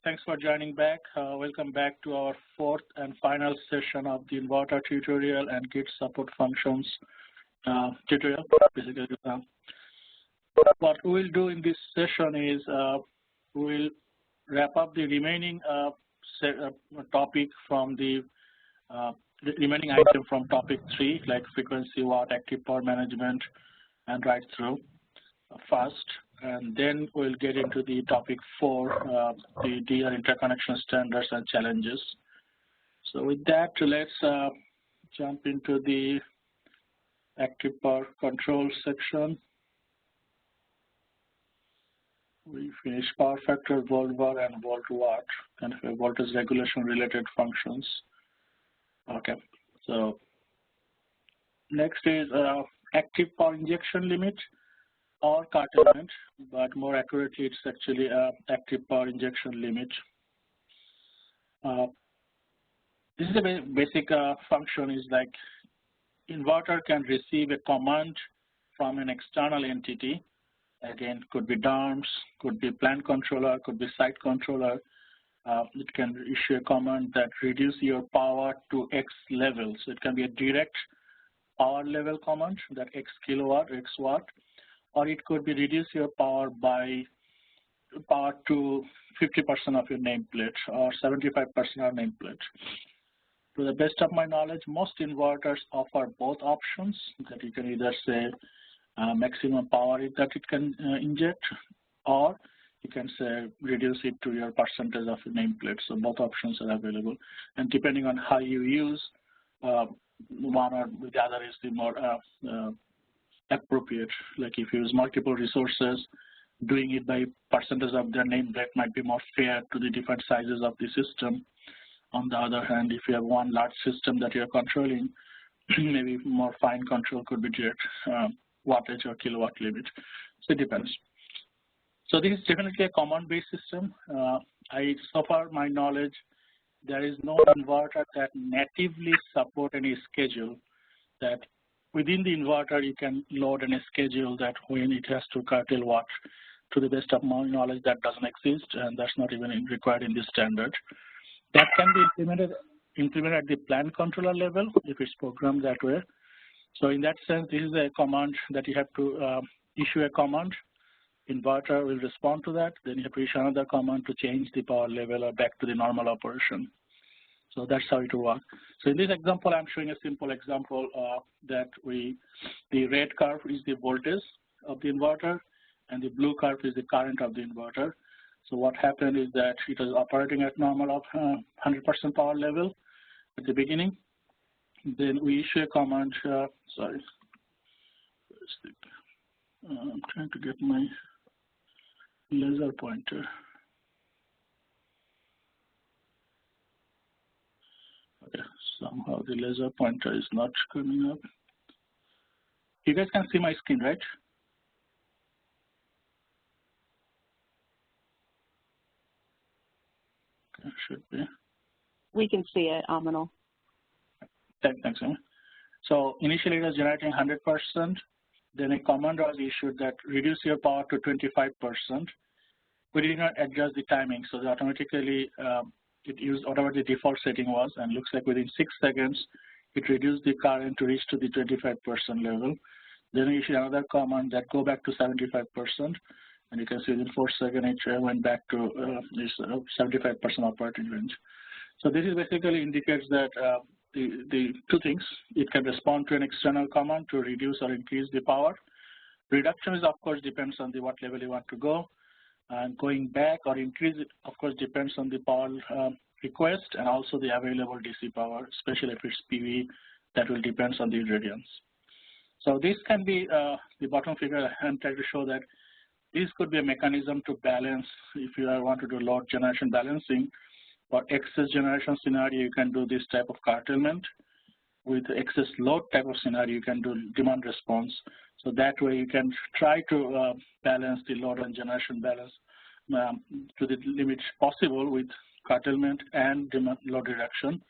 Thanks for joining back. Welcome back to our fourth and final session of the inverter tutorial and Git support functions tutorial. Basically, what we will do in this session is we will wrap up the remaining topic from the remaining item from topic 3, like frequency, watt, active power management, and right through first. And then we'll get into the topic 4, the DR interconnection standards and challenges. So with that, let's jump into the active power control section. We finished power factor, volt var, and volt watt, kind of voltage regulation related functions. Okay, so next is active power injection limit, or curtailment, but more accurately, it's actually active power injection limit. This is a very basic function. Is like inverter can receive a command from an external entity. Again, could be DOMS, could be plant controller, could be site controller. It can issue a command that reduce your power to X level. So it can be a direct power level command, that X kilowatt, X watt, or it could be reduce your power to 50% of your nameplate or 75% of nameplate. To the best of my knowledge, most inverters offer both options, that you can either say maximum power that it can inject, or you can say reduce it to your percentage of your nameplate. So both options are available, and depending on how you use one or the other is the more appropriate. Like if you use multiple resources, doing it by percentage of their nameplate might be more fair to the different sizes of the system. On the other hand, if you have one large system that you're controlling, maybe more fine control could be direct wattage or kilowatt limit. So it depends. So this is definitely a command-based system. So far my knowledge, there is no inverter that natively support any schedule that within the inverter, you can load in a schedule that when it has to curtail watt. To the best of my knowledge, that doesn't exist, and that's not even required in the standard. That can be implemented at the plant controller level if it's programmed that way. So in that sense, this is a command that you have to issue a command. Inverter will respond to that. Then you have to issue another command to change the power level or back to the normal operation. So that's how it will work. So in this example, I'm showing a simple example that the red curve is the voltage of the inverter, and the blue curve is the current of the inverter. So what happened is that it was operating at normal of 100% power level at the beginning. Then we issue a command. Sorry, I'm trying to get my laser pointer. Okay, somehow the laser pointer is not coming up. You guys can see my screen, right? Okay, should be. We can see it, Aminal. Thanks, Amy. So initially it was generating 100%. Then a command was issued that reduce your power to 25%. We did not adjust the timing, so automatically it used whatever the default setting was, and looks like within 6 seconds, it reduced the current to reach to the 25% level. Then we issued another command that go back to 75%, and you can see within 4 seconds, it went back to this 75% operating range. So this is basically indicates that the two things, it can respond to an external command to reduce or increase the power. Reduction is, of course, depends on the what level you want to go. And going back or increase it, of course, depends on the power request and also the available DC power, especially if it's PV, that will depend on the irradiance. So this can be the bottom figure. I'm trying to show that this could be a mechanism to balance if you want to do load generation balancing. For excess generation scenario, you can do this type of curtailment. With excess load type of scenario, you can do demand response. So that way you can try to balance the load and generation balance to the limit possible with curtailment and demand load reduction.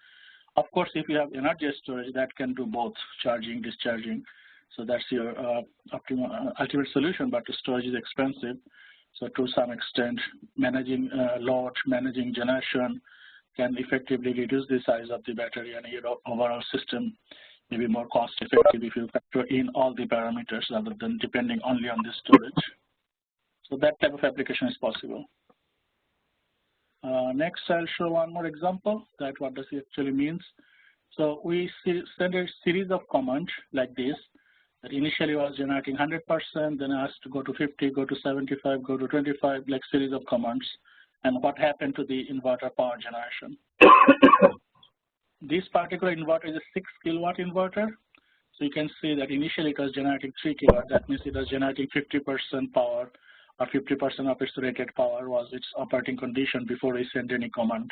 Of course, if you have energy storage, that can do both, charging, discharging. So that's your ultimate solution, but the storage is expensive. So to some extent, managing load, managing generation can effectively reduce the size of the battery, and your overall system may be more cost effective if you factor in all the parameters rather than depending only on the storage. So that type of application is possible. Next, I'll show one more example that what does it actually means. So we send a series of commands like this that initially was generating 100%, then asked to go to 50, go to 75, go to 25, like series of commands, and what happened to the inverter power generation. This particular inverter is a 6 kilowatt inverter. So you can see that initially it was generating 3 kilowatt. That means it was generating 50% power, or 50% of its rated power was its operating condition before we send any command.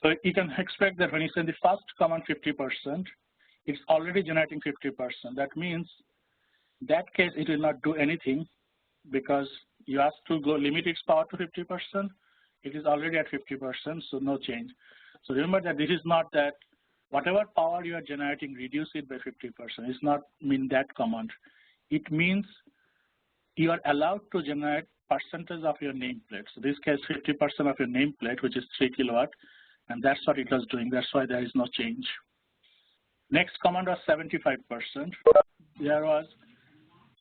So you can expect that when you send the first command 50%, it's already generating 50%. That means that case it will not do anything because you ask to go limit its power to 50%. It is already at 50%, so no change. So remember that this is not that whatever power you are generating, reduce it by 50%. It's not mean that command. It means you are allowed to generate percentage of your nameplate. So this case 50% of your nameplate, which is 3 kilowatt, and that's what it was doing. That's why there is no change. Next command was 75%. There was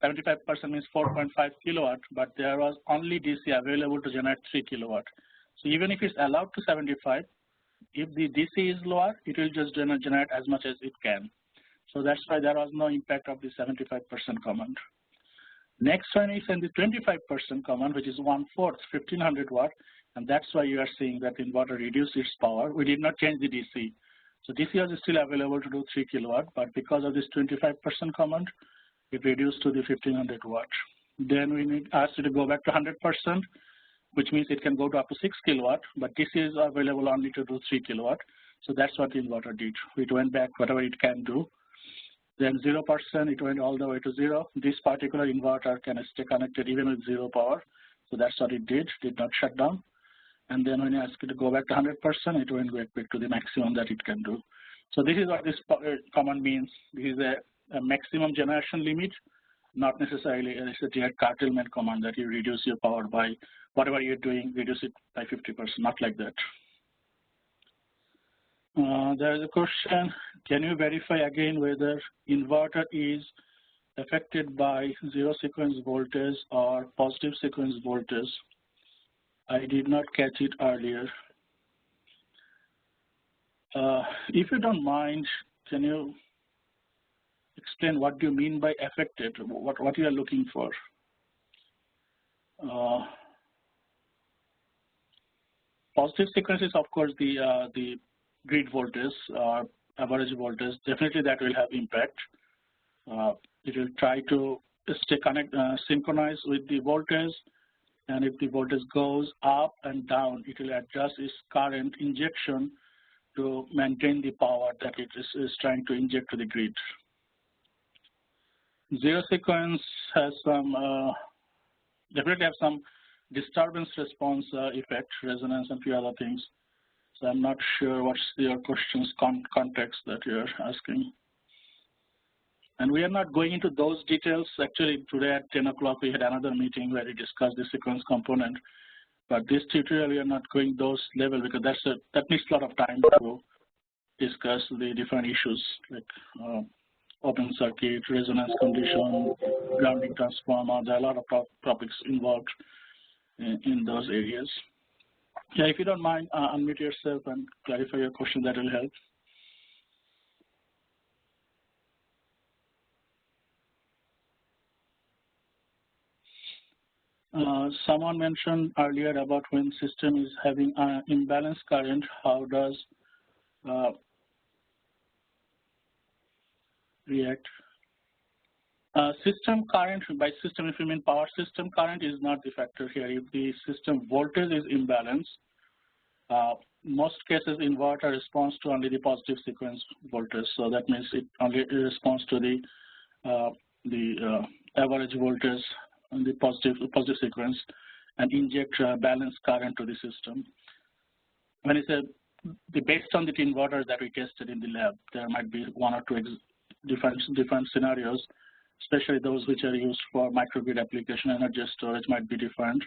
75% means 4.5 kilowatt, but there was only DC available to generate 3 kilowatt. So even if it's allowed to 75, if the DC is lower, it will just generate as much as it can. So that's why there was no impact of the 75% command. Next one is in the 25% command, which is 1/4, 1500 watt, and that's why you are seeing that inverter reduced its power. We did not change the DC. So DC was still available to do 3 kilowatt, but because of this 25% command, it reduced to the 1500 watt. Then we need asked it to go back to 100%, which means it can go to up to 6 kilowatt, but DC is available only to do 3 kilowatt. So that's what the inverter did. It went back whatever it can do. Then 0%, it went all the way to 0. This particular inverter can stay connected even with 0 power. So that's what it did not shut down. And then when you ask it to go back to 100%, it went back to the maximum that it can do. So this is what this command means. This is a maximum generation limit, not necessarily a direct curtailment command that you reduce your power by whatever you're doing, reduce it by 50%, not like that. There is a question, can you verify again whether inverter is affected by zero sequence voltage or positive sequence voltage? I did not catch it earlier. If you don't mind, can you explain what do you mean by affected, what you are looking for? Positive sequence is, of course, the grid voltage or average voltage. Definitely that will have impact. It will try to stay synchronized with the voltage, and if the voltage goes up and down, it will adjust its current injection to maintain the power that it is trying to inject to the grid. Zero sequence has some, definitely have some disturbance response effect, resonance, and a few other things. So I'm not sure what's your question's context that you're asking. And we are not going into those details. Actually, today at 10 o'clock, we had another meeting where we discussed the sequence component. But this tutorial, we are not going those level because that needs a lot of time to discuss the different issues like open circuit, resonance condition, grounding transformer. There are a lot of topics involved in those areas. Yeah, if you don't mind, unmute yourself and clarify your question, that will help. Someone mentioned earlier about when system is having imbalance current, how does react? System current, by system if you mean power system current, is not the factor here. If the system voltage is imbalanced, most cases inverter responds to only the positive sequence voltage. So that means it only responds to the average voltage and the positive sequence and inject balanced current to the system. When it's based on the inverter that we tested in the lab, there might be one or two different scenarios especially those which are used for microgrid application. Energy storage might be different,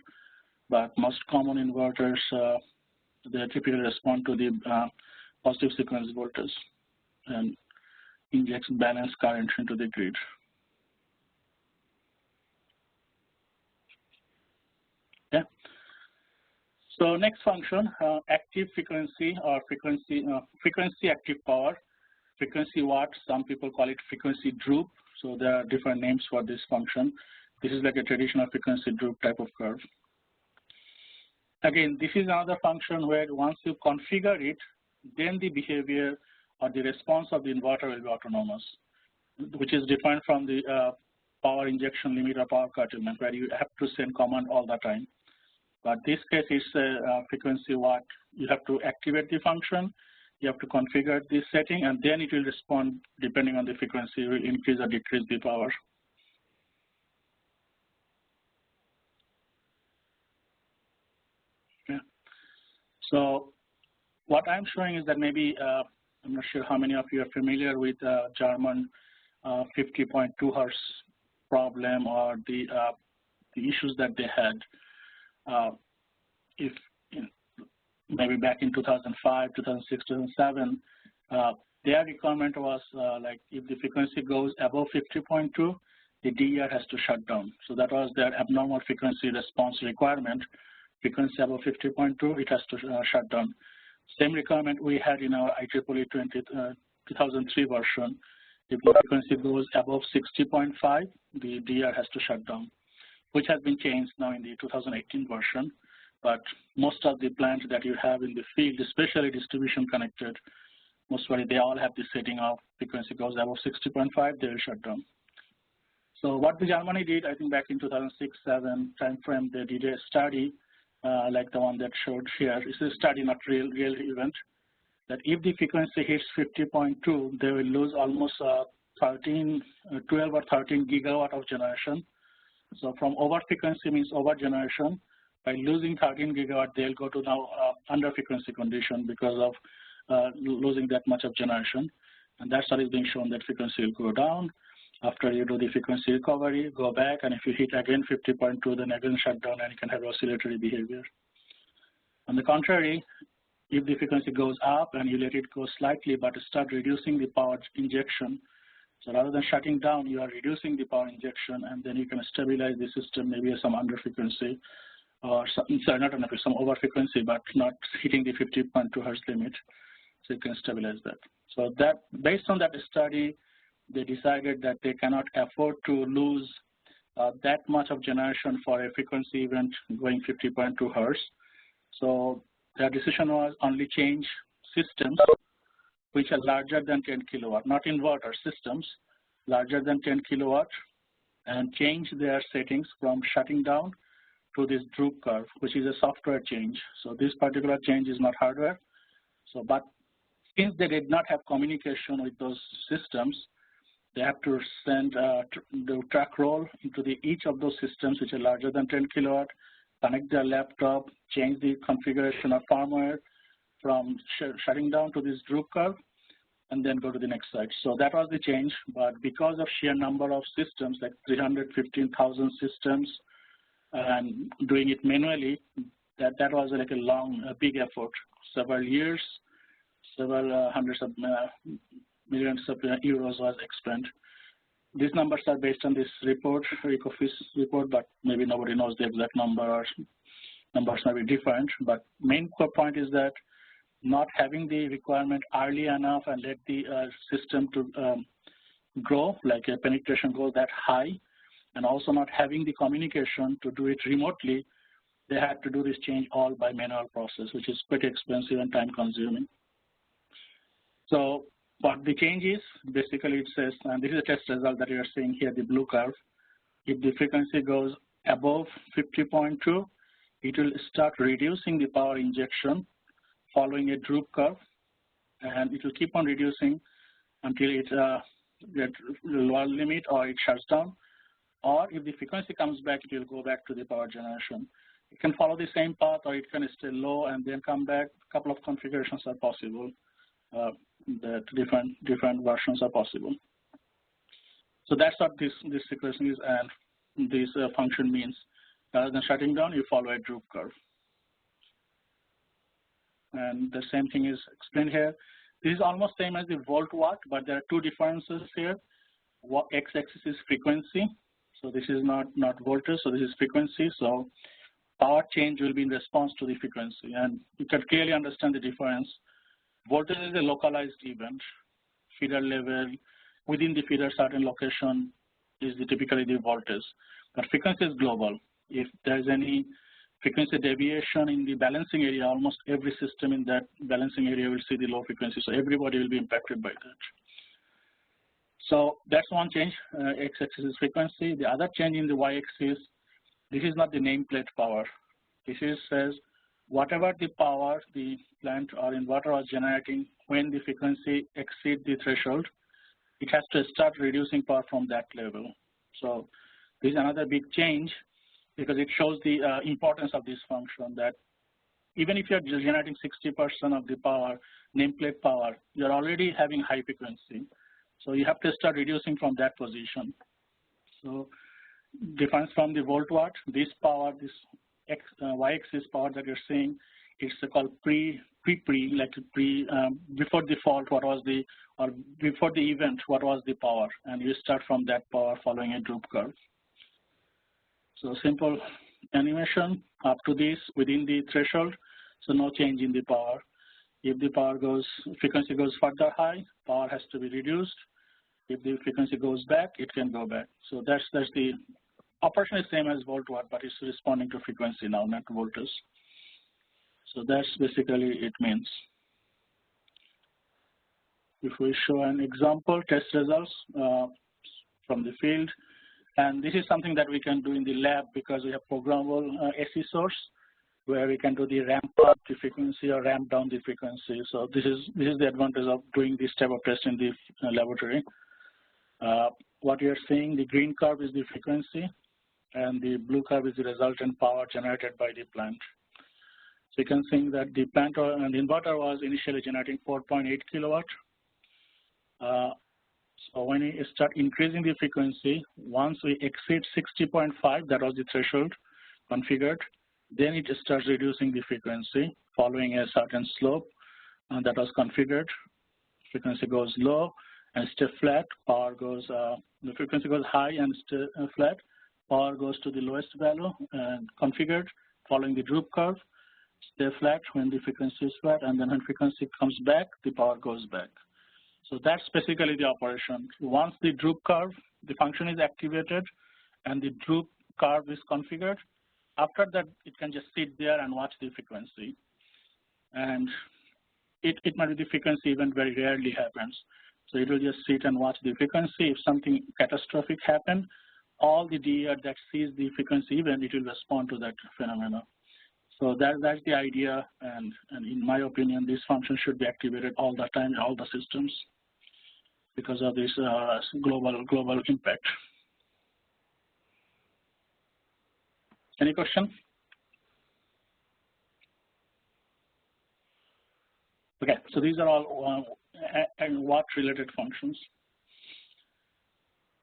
but most common inverters, they typically respond to the positive sequence voltage and injects balanced current into the grid. Okay. So next function, active frequency or frequency active power, frequency watt. Some people call it frequency droop. So there are different names for this function. This is like a traditional frequency droop type of curve. Again, this is another function where once you configure it, then the behavior or the response of the inverter will be autonomous, which is different from the power injection limit or power curtailment, where you have to send command all the time. But this case is a frequency watt. You have to activate the function, you have to configure this setting, and then it will respond depending on the frequency. It will increase or decrease the power. Okay. So what I'm showing is that maybe, I'm not sure how many of you are familiar with German 50.2 Hertz problem or the issues that they had. If maybe back in 2005, 2006, 2007, their requirement was like if the frequency goes above 50.2, the DER has to shut down. So that was their abnormal frequency response requirement. Frequency above 50.2, it has to shut down. Same requirement we had in our IEEE 2003 version. If the frequency goes above 60.5, the DER has to shut down, which has been changed now in the 2018 version. But most of the plants that you have in the field, especially distribution connected, most probably they all have the setting of frequency goes above 60.5, they will shut down. So what the Germany did, I think back in 2006-7 timeframe, they did a study like the one that showed here. It's a study, not real event, that if the frequency hits 50.2, they will lose almost 12 or 13 gigawatt of generation. So from over frequency means over generation. By losing 13 gigawatt, they'll go to now under frequency condition because of losing that much of generation. And that's what is being shown, that frequency will go down. After you do the frequency recovery, go back, and if you hit again 50.2, then again shut down, and you can have oscillatory behavior. On the contrary, if the frequency goes up and you let it go slightly, but start reducing the power injection, so rather than shutting down, you are reducing the power injection, and then you can stabilize the system, maybe some under frequency, or some, not under some over frequency, but not hitting the 50.2 Hertz limit. So you can stabilize that. So that based on that study, they decided that they cannot afford to lose that much of generation for a frequency event going 50.2 Hertz. So their decision was only change systems which are larger than 10 kilowatt, not inverter systems, larger than 10 kilowatt, and change their settings from shutting down to this droop curve, which is a software change. So this particular change is not hardware. So, but since they did not have communication with those systems, they have to send the track roll into each of those systems which are larger than 10 kilowatt, connect their laptop, change the configuration of firmware from shutting down to this droop curve, and then go to the next site. So that was the change, but because of sheer number of systems, like 315,000 systems, and doing it manually, that was like a big effort, several years, several hundreds of millions of euros was expended. These numbers are based on this report, Ecofis report, but maybe nobody knows the exact number, or numbers may be different. But main core point is that not having the requirement early enough and let the system to grow, like a penetration goal that high, and also not having the communication to do it remotely, they had to do this change all by manual process, which is pretty expensive and time consuming. So what the change is, basically it says, and this is a test result that you are seeing here, the blue curve. If the frequency goes above 50.2, it will start reducing the power injection following a droop curve, and it will keep on reducing until it gets lower limit or it shuts down. Or if the frequency comes back, it will go back to the power generation. It can follow the same path, or it can stay low and then come back. A couple of configurations are possible. That different versions are possible. So that's what this equation is, and this function means. Rather than shutting down, you follow a droop curve. And the same thing is explained here. This is almost same as the volt-watt, but there are two differences here. X-axis is frequency, so this is not voltage, so this is frequency. So power change will be in response to the frequency, and you can clearly understand the difference. Voltage is a localized event, feeder level, within the feeder certain location is typically the voltage, but frequency is global. If there's any frequency deviation in the balancing area, almost every system in that balancing area will see the low frequency, so everybody will be impacted by that. So that's one change, x-axis is frequency. The other change in the y-axis, this is not the nameplate power. This is says whatever the power the plant or inverter was generating when the frequency exceeds the threshold, it has to start reducing power from that level. So this is another big change because it shows the importance of this function, that even if you're generating 60% of the power, nameplate power, you're already having high frequency. So you have to start reducing from that position. So difference from the volt-watt, this power, this y-axis power that you're seeing, it's called before the fault, what was the, or before the event, what was the power, and you start from that power following a droop curve. So simple animation up to this within the threshold, so no change in the power. If the power frequency goes further high, power has to be reduced. If the frequency goes back, it can go back. So that's the operation is same as volt-watt, but it's responding to frequency now, not voltage. So that's basically it means. If we show an example, test results from the field, and this is something that we can do in the lab because we have programmable AC source where we can do the ramp up the frequency or ramp down the frequency. So this is the advantage of doing this type of test in the laboratory. What you're seeing, the green curve is the frequency, and the blue curve is the resultant power generated by the plant. So you can see that the plant and the inverter was initially generating 4.8 kilowatt. So when we start increasing the frequency, once we exceed 60.5, that was the threshold configured, then it starts reducing the frequency following a certain slope that was configured. Frequency goes low and stay flat, power goes, the frequency goes high and stay flat, power goes to the lowest value and configured following the droop curve, stay flat when the frequency is flat, and then when frequency comes back, the power goes back. So that's basically the operation. Once the droop curve, the function is activated and the droop curve is configured, after that, it can just sit there and watch the frequency. And it might be the frequency event very rarely happens. So it will just sit and watch the frequency. If something catastrophic happens, all the DER that sees the frequency event, it will respond to that phenomena. So that's the idea, and in my opinion, this function should be activated all the time in all the systems because of this global impact. Any question? Okay, so these are all watt-related functions.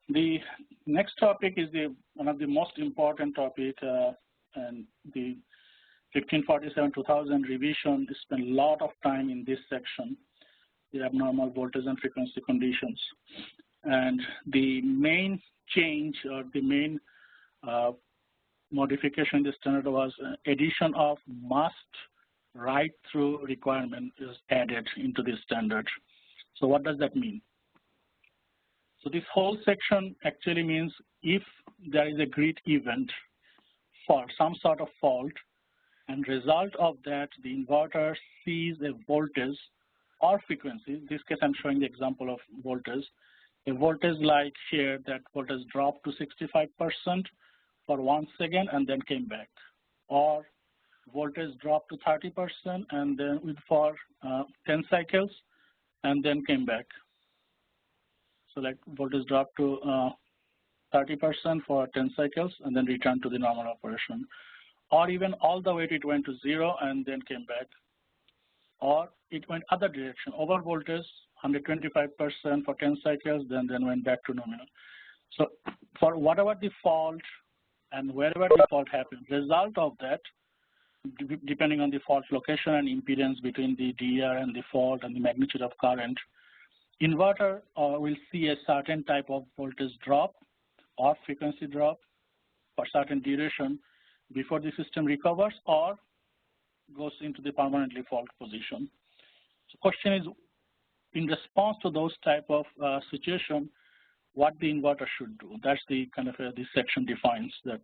The next topic is one of the most important topic, and the 1547-2000 revision spent a lot of time in this section, the abnormal voltage and frequency conditions. And the main change or the main modification in the standard was addition of must write-through requirement is added into the standard. So what does that mean? So this whole section actually means if there is a grid event for some sort of fault, and result of that, the inverter sees a voltage or frequency. In this case, I'm showing the example of voltage. A voltage like here, that voltage dropped to 65% for 1 second and then came back. Or voltage dropped to 30% and then for 10 cycles and then came back. So like voltage dropped to 30% for 10 cycles and then returned to the normal operation. Or even all the way it went to 0 and then came back. Or it went other direction, over voltage, 125% for 10 cycles, then went back to nominal. So for whatever the fault and wherever the fault happens, result of that, depending on the fault location and impedance between the DR and the fault and the magnitude of current, inverter will see a certain type of voltage drop or frequency drop for certain duration before the system recovers or goes into the permanently fault position. So question is, in response to those type of situation, what the inverter should do. That's the kind of this section defines that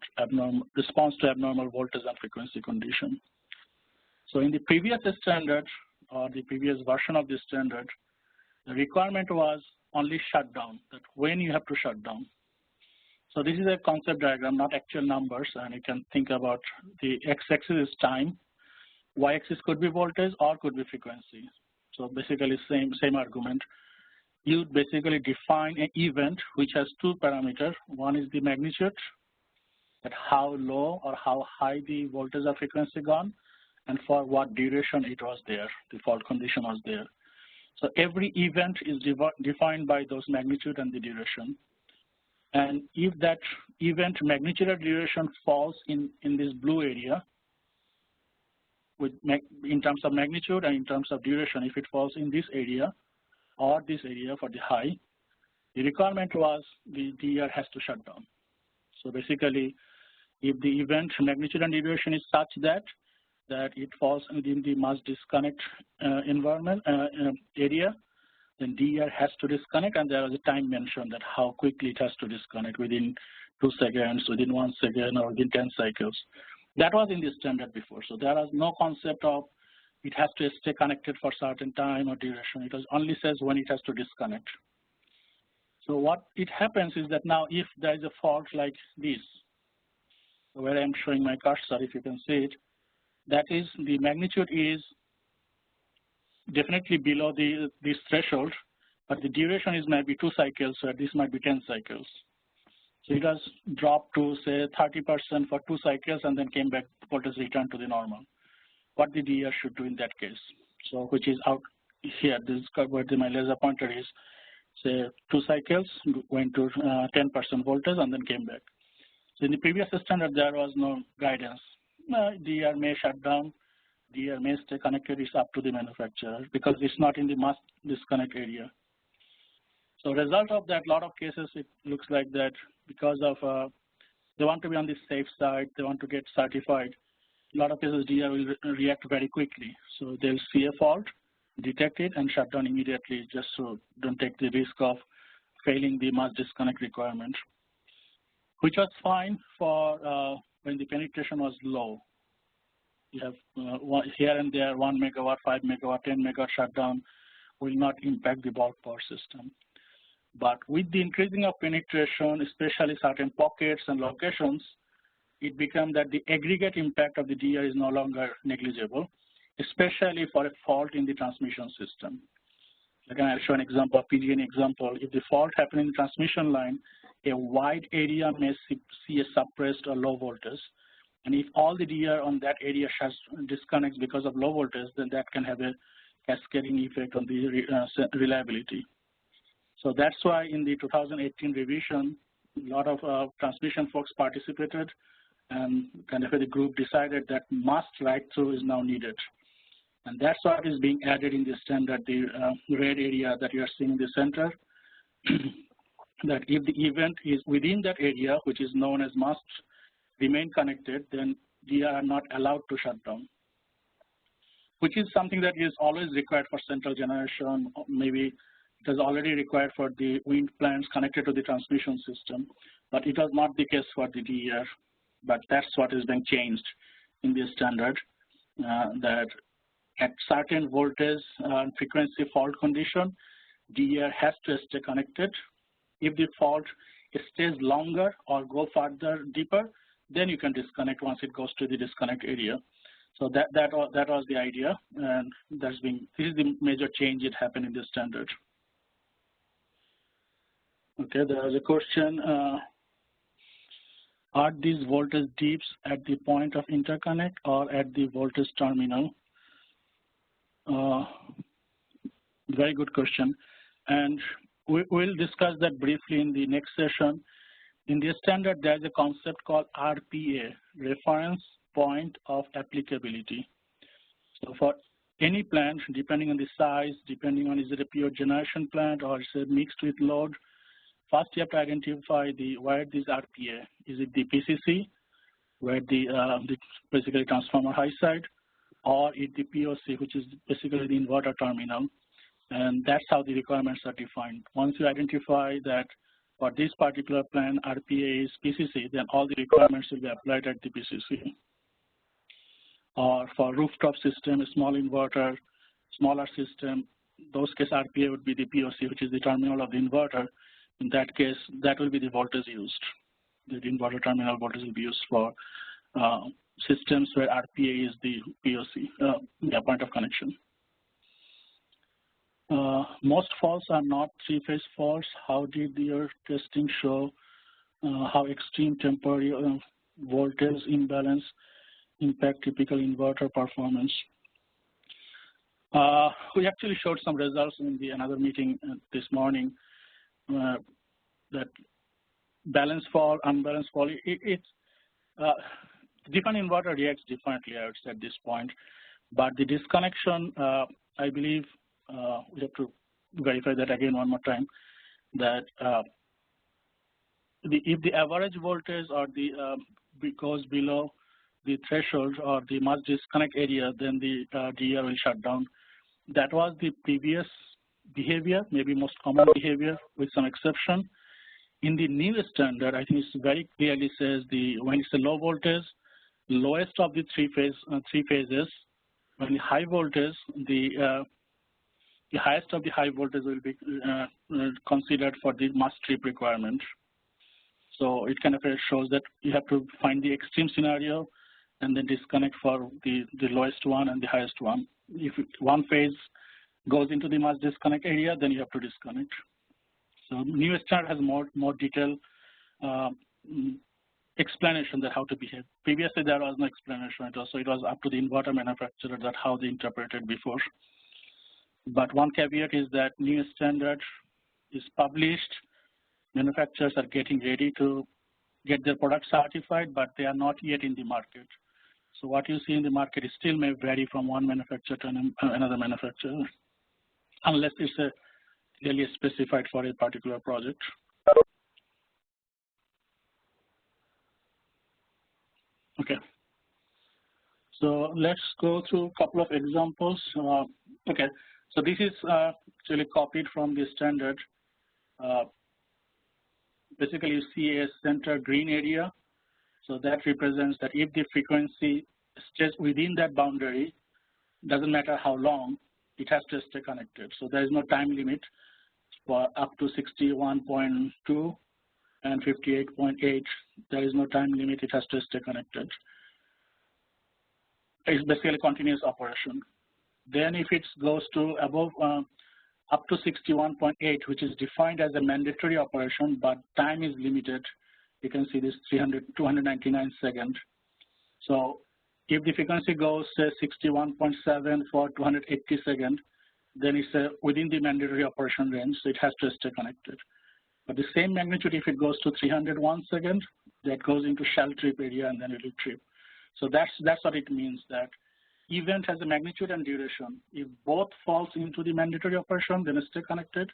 response to abnormal voltage and frequency condition. So in the previous standard or the previous version of the standard, the requirement was only shutdown, that when you have to shut down. So this is a concept diagram, not actual numbers, and you can think about the x-axis is time, y-axis could be voltage or could be frequency. So basically same argument. You basically define an event which has two parameters. One is the magnitude, that how low or how high the voltage or frequency gone, and for what duration it was there, the fault condition was there. So every event is defined by those magnitude and the duration. And if that event magnitude or duration falls in this blue area, in terms of magnitude and in terms of duration, if it falls in this area or this area for the high, the requirement was the DR has to shut down. So basically, if the event magnitude and duration is such that it falls within the mass disconnect environment area, then DR has to disconnect, and there was a time mentioned that how quickly it has to disconnect, within 2 seconds, within 1 second, or within 10 cycles. That was in the standard before. So there was no concept of it has to stay connected for certain time or duration. It only says when it has to disconnect. So what it happens is that now if there is a fault like this, where I'm showing my cursor, if you can see it, that is the magnitude is definitely below this threshold, but the duration is maybe 2 cycles, so this might be 10 cycles. So it has dropped to say 30% for 2 cycles and then came back, voltage returned to the normal. What the DR should do in that case. So which is out here, this is where my laser pointer is, say 2 cycles, went to 10% voltage and then came back. So in the previous standard, there was no guidance. DR may shut down, DR may stay connected, it's up to the manufacturer because it's not in the mass disconnect area. So result of that, a lot of cases, it looks like that because of they want to be on the safe side, they want to get certified. A lot of cases, DR will react very quickly. So they'll see a fault, detect it, and shut down immediately, just so don't take the risk of failing the mass disconnect requirement, which was fine for when the penetration was low. You have here and there 1 megawatt, 5 megawatt, 10 megawatt shutdown will not impact the bulk power system. But with the increasing of penetration, especially certain pockets and locations, it became that the aggregate impact of the DR is no longer negligible, especially for a fault in the transmission system. Again, I'll show an example, PG&E example. If the fault happened in the transmission line, a wide area may see a suppressed or low voltage. And if all the DR on that area disconnects because of low voltage, then that can have a cascading effect on the reliability. So that's why in the 2018 revision, a lot of transmission folks participated, and kind of the group decided that must write-through is now needed. And that's what is being added in the standard, the red area that you are seeing in the center, that if the event is within that area, which is known as must remain connected, then they are not allowed to shut down, which is something that is always required for central generation. Maybe it is already required for the wind plants connected to the transmission system, but it was not the case for the DR. But that's what is being changed in this standard, that at certain voltage and frequency fault condition, DR has to stay connected. If the fault stays longer or go further deeper, then you can disconnect once it goes to the disconnect area. So that was the idea, and this is the major change that happened in this standard. Okay, there was a question. Are these voltage dips at the point of interconnect or at the voltage terminal? Very good question. And we'll discuss that briefly in the next session. In the standard, there's a concept called RPA, reference point of applicability. So for any plant, depending on the size, depending on is it a pure generation plant or is it mixed with load, first you have to identify where this RPA. Is it the PCC, where the basically transformer high side, or is the POC, which is basically the inverter terminal, and that's how the requirements are defined. Once you identify that for this particular plant RPA is PCC, then all the requirements will be applied at the PCC. Or for rooftop system, a small inverter, smaller system, those case RPA would be the POC, which is the terminal of the inverter. In that case, that will be the voltage used. The inverter terminal voltage will be used for systems where RPA is the POC, point of connection. Most faults are not three-phase faults. How did your testing show how extreme temporary voltage imbalance impact typical inverter performance? We actually showed some results in another meeting this morning that balance fault, unbalanced fault, different inverter reacts differently, I would say at this point. But the disconnection, I believe, we have to verify that again one more time, that if the average voltage or goes below the threshold or the must disconnect area, then the DER will shut down. That was the previous behavior, maybe most common behavior with some exception. In the new standard, I think it very clearly says when it's a low voltage, lowest of the three phases. When the high voltage, the highest of the high voltage will be considered for the must trip requirement. So it kind of shows that you have to find the extreme scenario and then disconnect for the lowest one and the highest one. If one phase goes into the must disconnect area, then you have to disconnect. So new standard has more detailed explanation that how to behave. Previously, there was no explanation. It was up to the inverter manufacturer that how they interpreted before. But one caveat is that new standard is published. Manufacturers are getting ready to get their product certified, but they are not yet in the market. So what you see in the market is still may vary from one manufacturer to another manufacturer, unless it's clearly specified for a particular project. Okay. So let's go through a couple of examples. Okay. So this is actually copied from the standard. Basically, you see a center green area. So that represents that if the frequency stays within that boundary, doesn't matter how long, it has to stay connected. So there is no time limit for up to 61.2 and 58.8. There is no time limit, it has to stay connected. It's basically continuous operation. Then if it goes to above up to 61.8, which is defined as a mandatory operation, but time is limited. You can see this 299 seconds. So if the frequency goes 61.7 for 280 seconds, then it's within the mandatory operation range, so it has to stay connected. But the same magnitude, if it goes to 301 seconds, that goes into shell trip area and then it will trip. So that's what it means, that event has a magnitude and duration. If both falls into the mandatory operation, then it stay connected.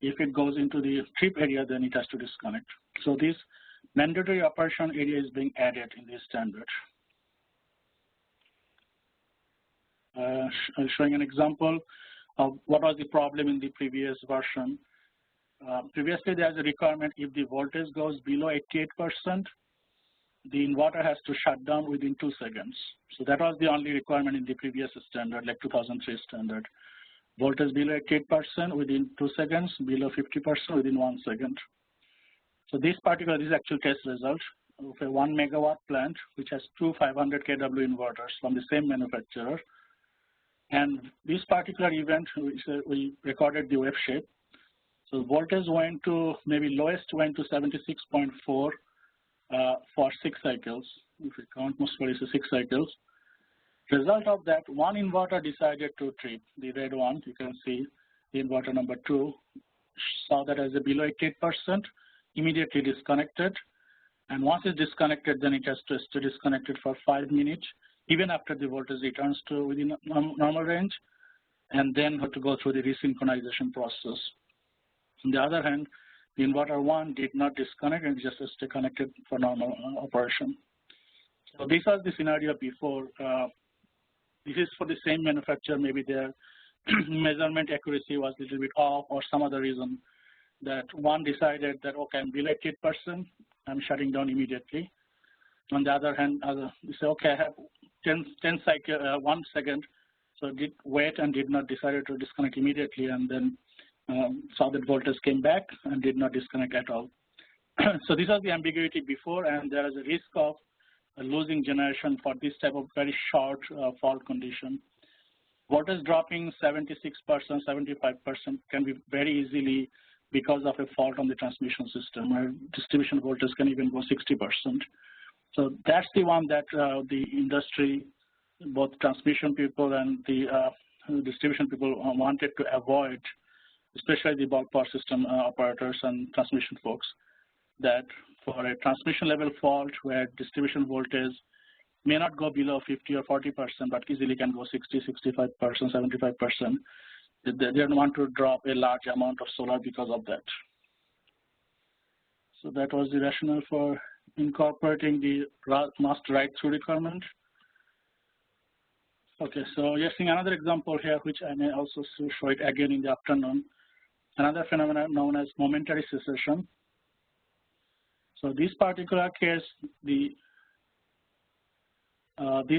If it goes into the trip area, then it has to disconnect. So this mandatory operation area is being added in this standard. I'm showing an example of what was the problem in the previous version. Previously, there's a requirement if the voltage goes below 88%, the inverter has to shut down within 2 seconds. So that was the only requirement in the previous standard, like 2003 standard. Voltage below 88% within 2 seconds, below 50% within 1 second. So this is actual test result of a 1 megawatt plant, which has two 500 kW inverters from the same manufacturer. And this particular event, we recorded the wave shape. So voltage went to, maybe lowest went to 76.4 for 6 cycles. If we count most for 6 cycles. Result of that, one inverter decided to trip, the red one. You can see the inverter number 2 saw that as a below 88%. immediately disconnected. And once it's disconnected, then it has to stay disconnected for 5 minutes, even after the voltage returns to within normal range, and then have to go through the resynchronization process. On the other hand, the inverter 1 did not disconnect and just stay connected for normal operation. So this was the scenario before. This is for the same manufacturer. Maybe their measurement accuracy was a little bit off, or some other reason that one decided that, okay, I'm below 8%, I'm shutting down immediately. On the other hand, you say, okay, I have 10 cycle, 1 second, so did wait and did not decide to disconnect immediately, and then saw that voltage came back and did not disconnect at all. So this was the ambiguity before, and there is a risk of losing generation for this type of very short fault condition. Voltage dropping 76%, 75% can be very easily because of a fault on the transmission system, where distribution voltage can even go 60%. So that's the one that the industry, both transmission people and the distribution people wanted to avoid, especially the bulk power system operators and transmission folks, that for a transmission level fault where distribution voltage may not go below 50 or 40%, but easily can go 60, 65%, 75%, they don't want to drop a large amount of solar because of that. So that was the rationale for incorporating the must write-through requirement. Okay, so you're seeing another example here, which I may also show it again in the afternoon. Another phenomenon known as momentary cessation. So this particular case, this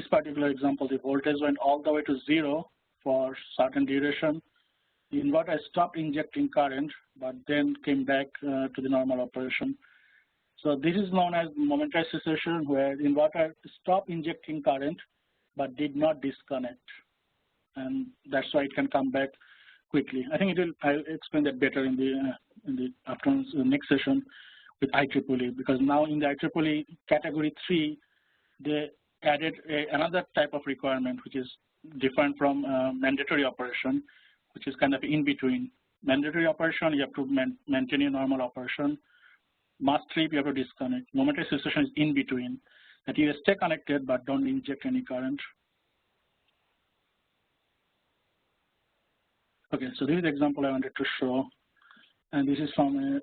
particular example, the voltage went all the way to 0 for certain duration. The inverter stopped injecting current, but then came back to the normal operation. So this is known as momentary cessation, where the inverter stopped injecting current, but did not disconnect. And that's why it can come back quickly. I think I'll explain that better in the afternoon's next session with IEEE, because now in the IEEE category 3, they added another type of requirement, which is different from mandatory operation, which is kind of in between. Mandatory operation, you have to maintain your normal operation. Must trip, you have to disconnect. Momentary cessation is in between, that you stay connected but don't inject any current. Okay, so this is the example I wanted to show. And this is from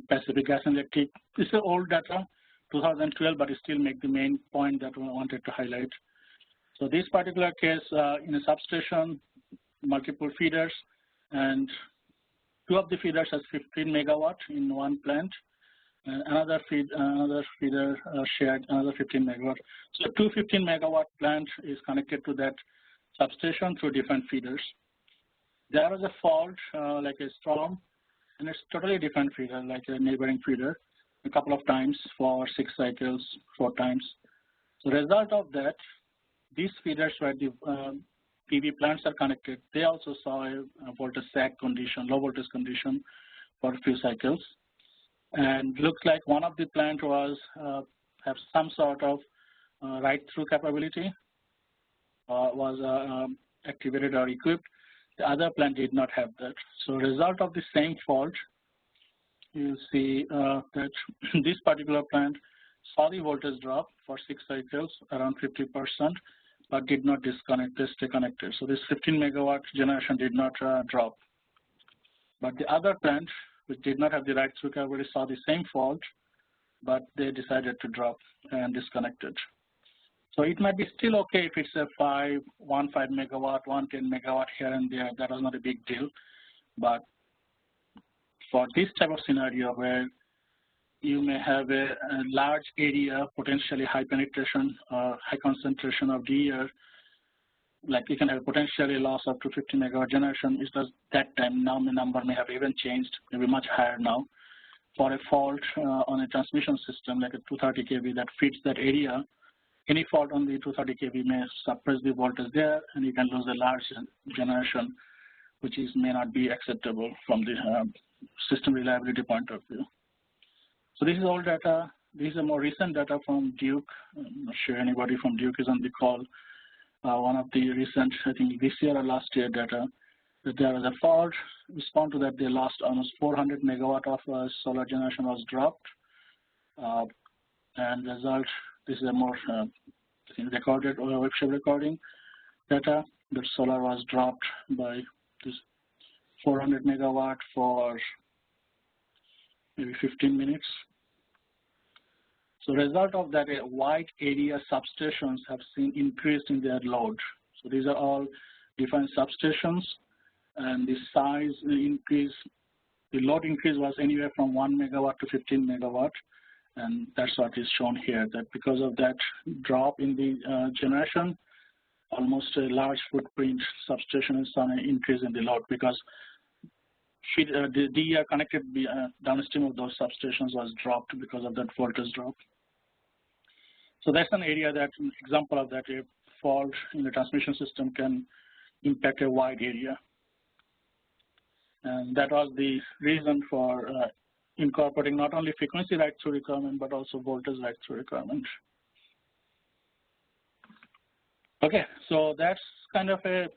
Pacific Gas and Electric. This is old data, 2012, but it still make the main point that we wanted to highlight. So this particular case, in a substation, multiple feeders, and 2 of the feeders has 15 megawatt in one plant. Another feeder shared another 15 megawatt. So 2 15 megawatt plant is connected to that substation through different feeders. There was a fault, like a storm, and it's totally different feeder, like a neighboring feeder, a couple of times for 6 cycles, 4 times. So result of that, these feeders where the PV plants are connected, they also saw a voltage sag condition, low voltage condition for a few cycles. And looks like one of the plant was have some sort of write-through capability, was activated or equipped. The other plant did not have that. So result of the same fault, you see that this particular plant saw the voltage drop for 6 cycles, around 50%, but did not disconnect, they stay connected. So this 15 megawatt generation did not drop. But the other plant, which did not have the write-through capability, saw the same fault, but they decided to drop and disconnected. So it might be still okay if it's a 15 megawatt, 110 megawatt here and there, that was not a big deal. But for this type of scenario where you may have a large area, potentially high penetration or high concentration of DER, like you can have potentially loss up to 50 megawatt generation. It was that time. Now the number may have even changed, maybe much higher now. For a fault on a transmission system like a 230 kV that feeds that area, any fault on the 230 kV may suppress the voltage there, and you can lose a large generation, which may not be acceptable from the system reliability point of view. So this is all data. This is a more recent data from Duke. I'm not sure anybody from Duke is on the call. One of the recent, I think this year or last year data. that there was a fault. Respond to that, they lost almost 400 megawatt of solar generation was dropped. And result, this is a more recorded or web shell recording data. The solar was dropped by this 400 megawatt for maybe 15 minutes. So result of that, wide area substations have seen increased in their load. So these are all different substations, and the size increase, the load increase was anywhere from 1 megawatt to 15 megawatt. And that's what is shown here, that because of that drop in the generation, almost a large footprint substation is an increase in the load because the DER connected downstream of those substations was dropped because of that voltage drop. So that's an area that, an example of that, a fault in the transmission system can impact a wide area. And that was the reason for incorporating not only frequency write-through requirement, but also voltage write-through requirement. Okay, so that's kind of a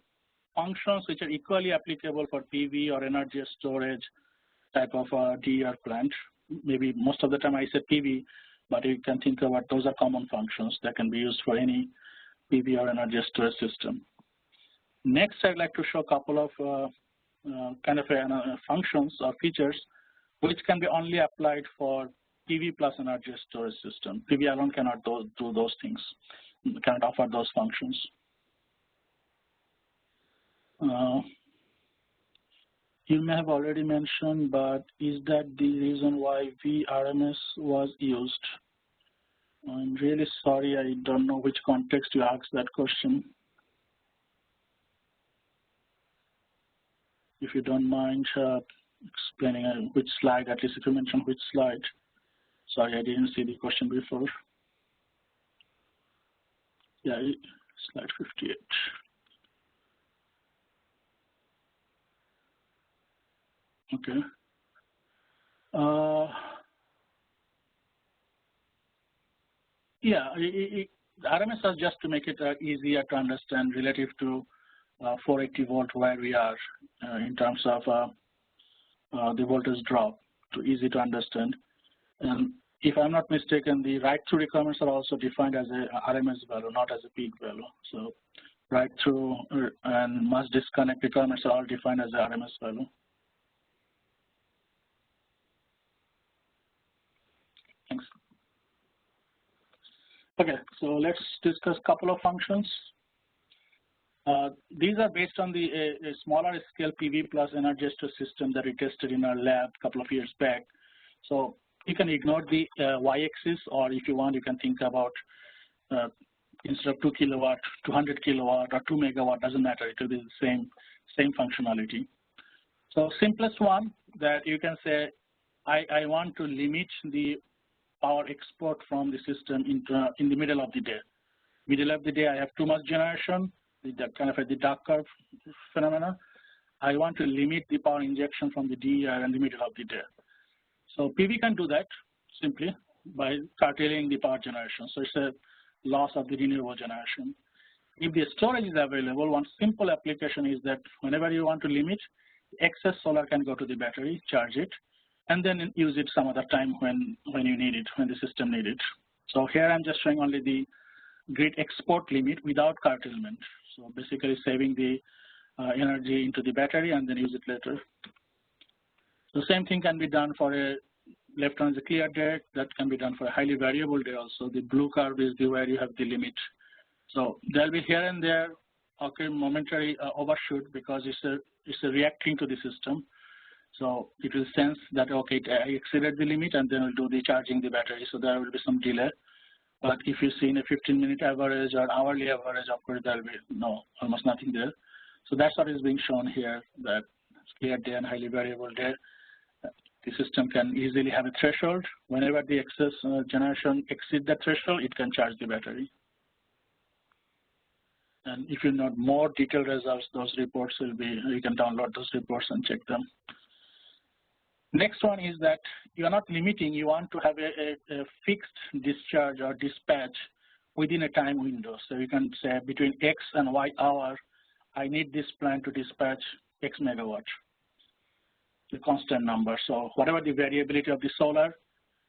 functions which are equally applicable for PV or energy storage type of DER plant. Maybe most of the time I said PV, but you can think about those are common functions that can be used for any PV or energy storage system. Next, I'd like to show a couple of functions or features which can be only applied for PV plus energy storage system. PV alone cannot do those things, cannot offer those functions. You may have already mentioned, but is that the reason why VRMS was used? I'm really sorry, I don't know which context you asked that question. If you don't mind explaining which slide, at least if you mention which slide. Sorry, I didn't see the question before. Yeah, slide 58. Okay. Yeah, the RMS was just to make it easier to understand relative to 480 volt where we are in terms of the voltage drop, easy to understand. And if I'm not mistaken, the write-through requirements are also defined as a RMS value, not as a peak value. So write-through and must disconnect requirements are all defined as a RMS value. Thanks. Okay, so let's discuss a couple of functions. These are based on the a smaller scale PV plus energy storage system that we tested in our lab a couple of years back. So you can ignore the y-axis, or if you want, you can think about instead of 2 kilowatt, 200 kilowatt or 2 megawatt, doesn't matter. It will be the same functionality. So simplest one that you can say, I want to limit the power export from the system in the middle of the day. Middle of the day, I have too much generation, kind of the dark curve phenomena. I want to limit the power injection from the DER in the middle of the day. So PV can do that simply by curtailing the power generation. So it's a loss of the renewable generation. If the storage is available, one simple application is that whenever you want to limit, excess solar can go to the battery, charge it, and then use it some other time when you need it, when the system needs it. So here I'm just showing only the grid export limit without curtailment. So basically saving the energy into the battery and then use it later. The same thing can be done for a left on the clear day. That can be done for a highly variable day also. The blue curve is where you have the limit. So there'll be here and there momentary overshoot because it's a reacting to the system. So it will sense that, okay, I exceeded the limit, and then we'll do the charging the battery. So there will be some delay. But if you see in a 15-minute average or hourly average, of course, there will be almost nothing there. So that's what is being shown here, that clear day and highly variable day. The system can easily have a threshold. Whenever the excess generation exceeds the threshold, it can charge the battery. And if you want more detailed results, those reports will be, you can download those reports and check them. Next one is that you are not limiting, you want to have a fixed discharge or dispatch within a time window. So you can say between X and Y hour, I need this plant to dispatch X megawatt, the constant number. So whatever the variability of the solar,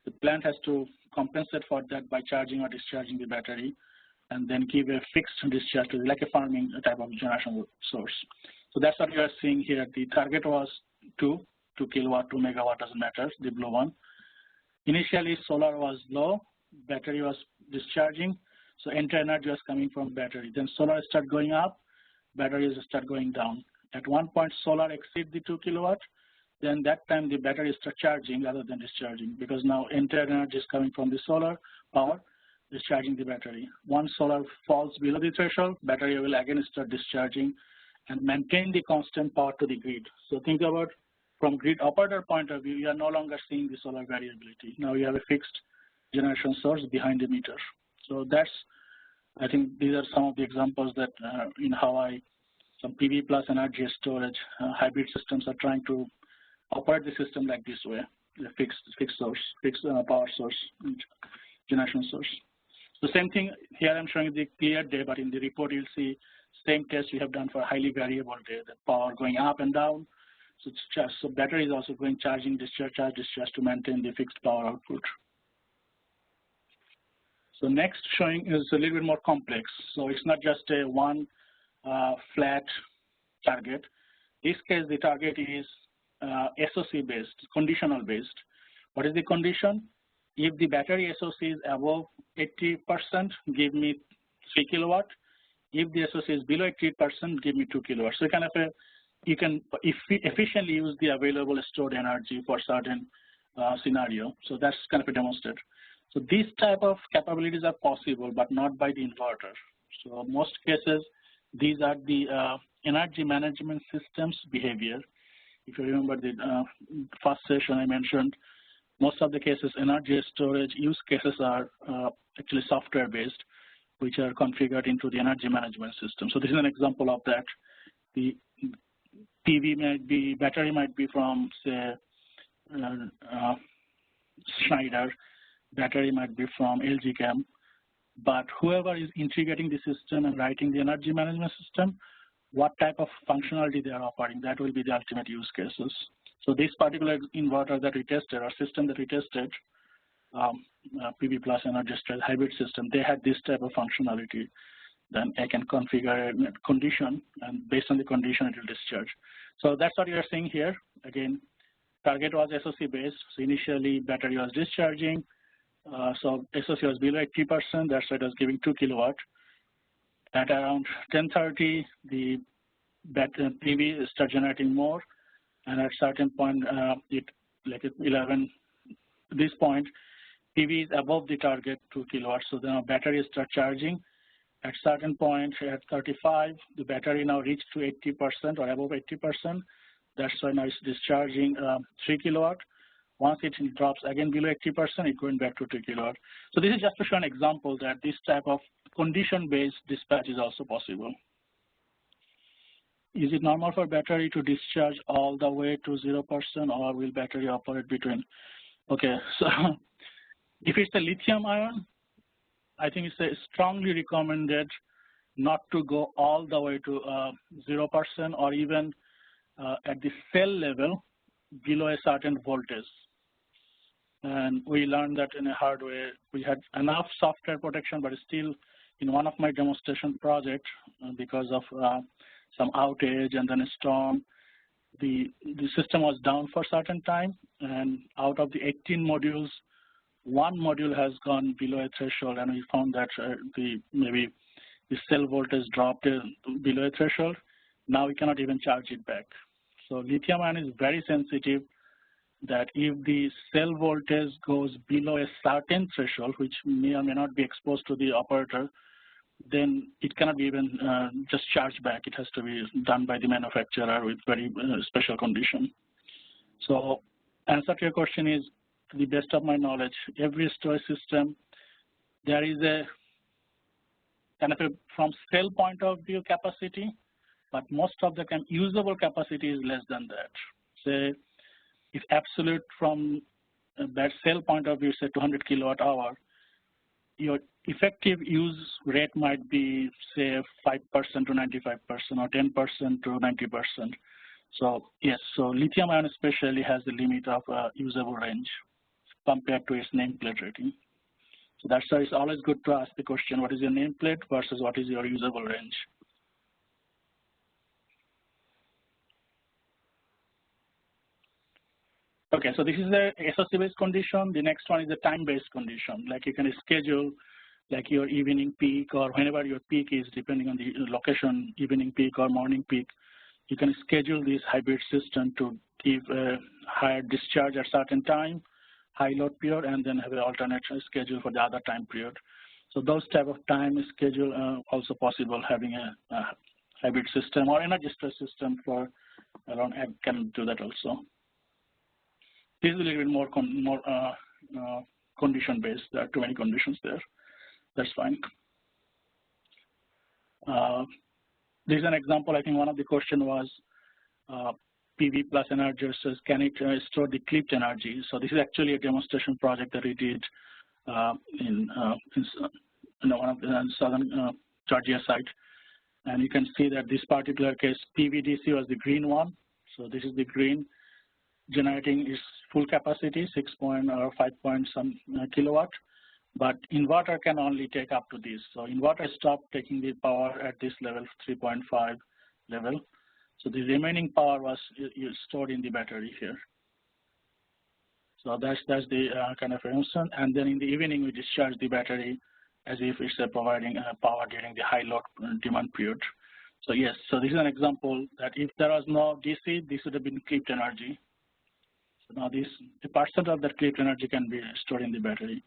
the plant has to compensate for that by charging or discharging the battery, and then give a fixed discharge to like a farming type of generation source. So that's what you are seeing here. The target was 2 kilowatt, 2 megawatt, doesn't matter, the blue one. Initially, solar was low, battery was discharging, so entire energy was coming from battery. Then solar start going up, batteries start going down. At one point, solar exceed the 2 kilowatt, then that time the battery start charging rather than discharging, because now entire energy is coming from the solar power, discharging the battery. Once solar falls below the threshold, battery will again start discharging and maintain the constant power to the grid. So think about from grid operator point of view, you are no longer seeing the solar variability. Now you have a fixed generation source behind the meter. So that's, I think these are some of the examples that in how some PV plus energy storage hybrid systems are trying to operate the system like this way, the fixed source, fixed power source, generation source. The same thing here I'm showing the clear day, but in the report you'll see same test we have done for highly variable day, the power going up and down. So it's just, so battery is also going charging, discharge, charge, discharge to maintain the fixed power output. So next showing is a little bit more complex. So it's not just a one flat target. In this case, the target is SOC based, conditional based. What is the condition? If the battery SOC is above 80%, give me 3 kilowatt. If the SOC is below 80%, give me 2 kilowatt. So kind of you can efficiently use the available stored energy for certain scenario. So that's kind of a demonstrated. So these type of capabilities are possible, but not by the inverter. So most cases, these are the energy management systems behavior. If you remember the first session I mentioned, most of the cases energy storage use cases are actually software based, which are configured into the energy management system. So this is an example of that. The PV might be, battery might be from say Schneider, battery might be from LG Chem, but whoever is integrating the system and writing the energy management system, what type of functionality they are offering, that will be the ultimate use cases. So this particular inverter that we tested, or system that we tested, PV plus energy storage hybrid system, they had this type of functionality. Then I can configure a condition, and based on the condition, it will discharge. So that's what you are seeing here. Again, target was SOC based. So initially, battery was discharging. So SOC was below 80%. That's why it was giving 2 kilowatt. At around 10:30, the PV start generating more, and at certain point, like at 11, this point, PV is above the target 2 kilowatts. So then our battery start charging. At certain point, at 35, the battery now reached to 80% or above 80%. That's why now it's discharging 3 kilowatt. Once it drops again below 80%, it's going back to 2 kilowatt. So this is just to show an example that this type of condition-based dispatch is also possible. Is it normal for battery to discharge all the way to 0%, or will battery operate between? Okay, so if it's a lithium ion, I think it's strongly recommended not to go all the way to 0% or even at the cell level below a certain voltage. And we learned that in a hard way. We had enough software protection, but still in one of my demonstration projects, because of some outage and then a storm, the system was down for a certain time, and out of the 18 modules, one module has gone below a threshold, and we found that maybe the cell voltage dropped below a threshold. Now we cannot even charge it back. So lithium ion is very sensitive, that if the cell voltage goes below a certain threshold, which may or may not be exposed to the operator, then it cannot be even just charged back. It has to be done by the manufacturer with very special condition. So answer to your question is, to the best of my knowledge, every storage system, there is a kind of a, from cell point of view, capacity, but most of the time usable capacity is less than that. Say, if absolute from that cell point of view, say 200 kilowatt hour, your effective use rate might be say 5% to 95% or 10% to 90%. So yes, so lithium ion especially has the limit of usable range compared to its nameplate rating. So that's why it's always good to ask the question, what is your nameplate versus what is your usable range? Okay, so this is the SOC-based condition. The next one is the time-based condition. Like you can schedule like your evening peak or whenever your peak is, depending on the location, evening peak or morning peak. You can schedule this hybrid system to give a higher discharge at certain time, high load period, and then have an alternate schedule for the other time period. So those type of time schedule also possible having a hybrid system or energy stress system for around can do that also. This is a little bit more condition based. There are too many conditions there. That's fine. This is an example. I think one of the question was PV plus energy says, can it store the clipped energy? So this is actually a demonstration project that we did in one of the southern Georgia site. And you can see that this particular case, PVDC was the green one. So this is the green. Generating its full capacity, 5 some kilowatt, but inverter can only take up to this. So inverter stopped taking the power at this level, 3.5 level. So the remaining power was stored in the battery here. So that's the kind of function. And then in the evening, we discharge the battery as if it's providing power during the high load demand period. So yes, so this is an example that if there was no DC, this would have been clipped energy. So now the percent of that clipped energy can be stored in the battery.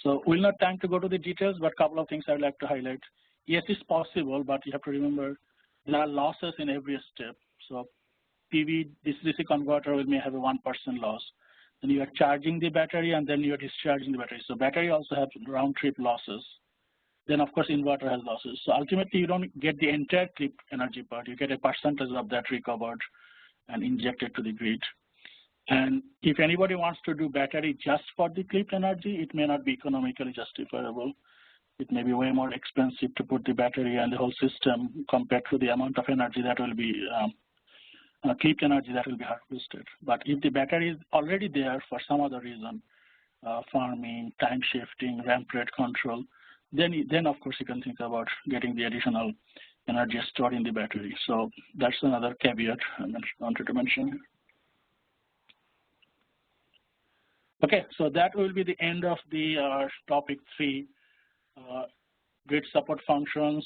So we'll not time to go to the details, but a couple of things I'd like to highlight. Yes, it's possible, but you have to remember there are losses in every step. So PV DC converter may have a 1% loss. Then you are charging the battery and then you are discharging the battery. So battery also has round trip losses. Then of course inverter has losses. So ultimately you don't get the entire clipped energy part. You get a percentage of that recovered and injected to the grid. And if anybody wants to do battery just for the clipped energy, it may not be economically justifiable. It may be way more expensive to put the battery and the whole system compared to the amount of energy that will be clipped energy that will be harvested. But if the battery is already there for some other reason, farming, time shifting, ramp rate control, then of course you can think about getting the additional energy stored in the battery. So that's another caveat I wanted to mention. Okay, so that will be the end of the topic 3, grid support functions,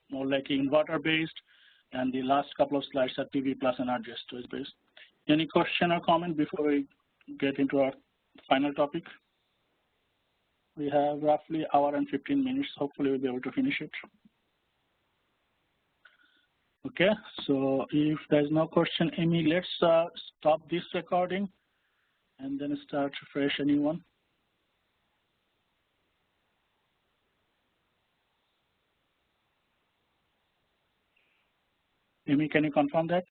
more like inverter based, and the last couple of slides are PV plus energy storage based. Any question or comment before we get into our final topic? We have roughly an hour and 15 minutes. Hopefully we'll be able to finish it. Okay, so if there's no question, Amy, let's stop this recording and then start fresh. Anyone? Amy, can you confirm that?